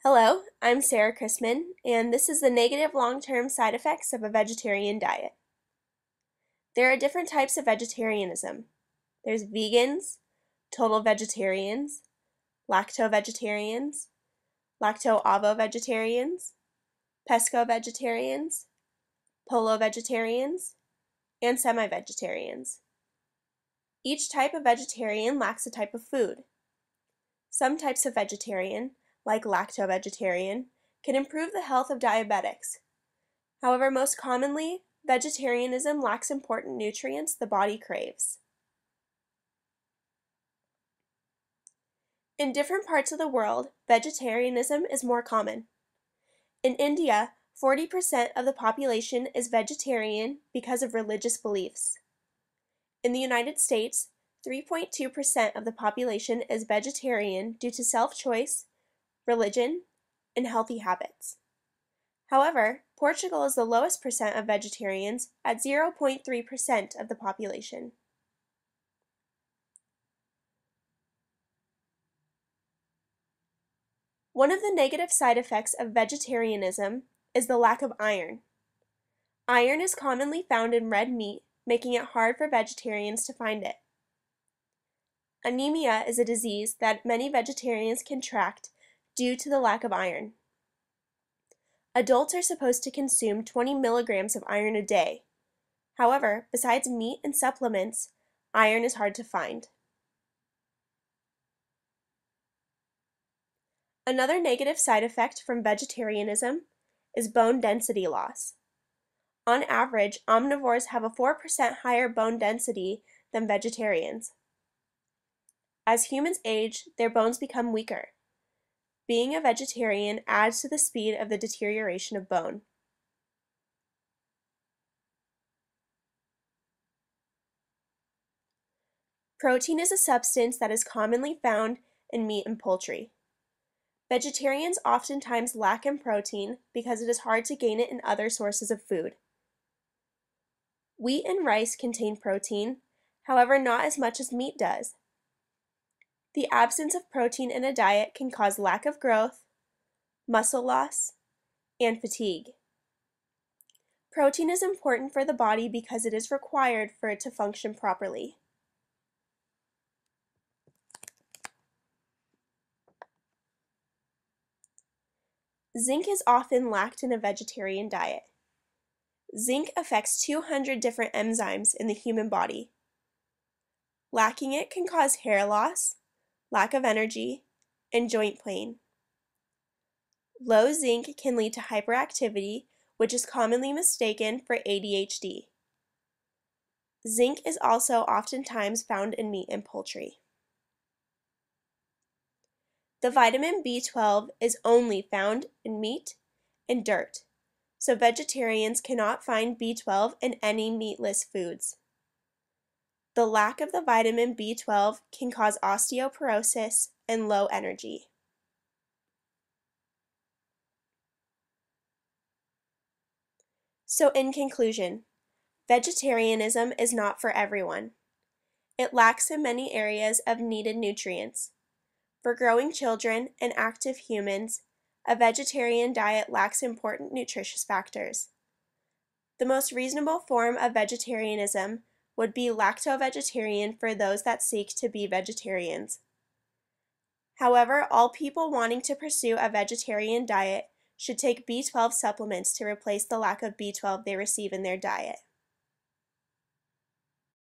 Hello, I'm Sara Christman, and this is the negative long-term side effects of a vegetarian diet. There are different types of vegetarianism. There's vegans, total vegetarians, lacto-vegetarians, lacto-ovo-vegetarians, pesco-vegetarians, polo-vegetarians, and semi-vegetarians. Each type of vegetarian lacks a type of food. Some types of vegetarian, like lacto-vegetarian, can improve the health of diabetics. However, most commonly, vegetarianism lacks important nutrients the body craves. In different parts of the world, vegetarianism is more common. In India, 40% of the population is vegetarian because of religious beliefs. In the United States, 3.2% of the population is vegetarian due to self-choice, religion, and healthy habits. However, Portugal is the lowest percent of vegetarians at 0.3% of the population. One of the negative side effects of vegetarianism is the lack of iron. Iron is commonly found in red meat, making it hard for vegetarians to find it. Anemia is a disease that many vegetarians contract due to the lack of iron. Adults are supposed to consume 20 milligrams of iron a day. However, besides meat and supplements, iron is hard to find. Another negative side effect from vegetarianism is bone density loss. On average, omnivores have a 4% higher bone density than vegetarians. As humans age, their bones become weaker. Being a vegetarian adds to the speed of the deterioration of bone. Protein is a substance that is commonly found in meat and poultry. Vegetarians oftentimes lack in protein because it is hard to gain it in other sources of food. Wheat and rice contain protein, however not as much as meat does. The absence of protein in a diet can cause lack of growth, muscle loss, and fatigue. Protein is important for the body because it is required for it to function properly. Zinc is often lacked in a vegetarian diet. Zinc affects 200 different enzymes in the human body. Lacking it can cause hair loss, lack of energy, and joint pain. Low zinc can lead to hyperactivity, which is commonly mistaken for ADHD. Zinc is also oftentimes found in meat and poultry. The vitamin B12 is only found in meat and dirt, so vegetarians cannot find B12 in any meatless foods. The lack of the vitamin B12 can cause osteoporosis and low energy. So in conclusion, vegetarianism is not for everyone. It lacks in many areas of needed nutrients. For growing children and active humans, a vegetarian diet lacks important nutritious factors. The most reasonable form of vegetarianism would be lacto-vegetarian for those that seek to be vegetarians. However, all people wanting to pursue a vegetarian diet should take B12 supplements to replace the lack of B12 they receive in their diet.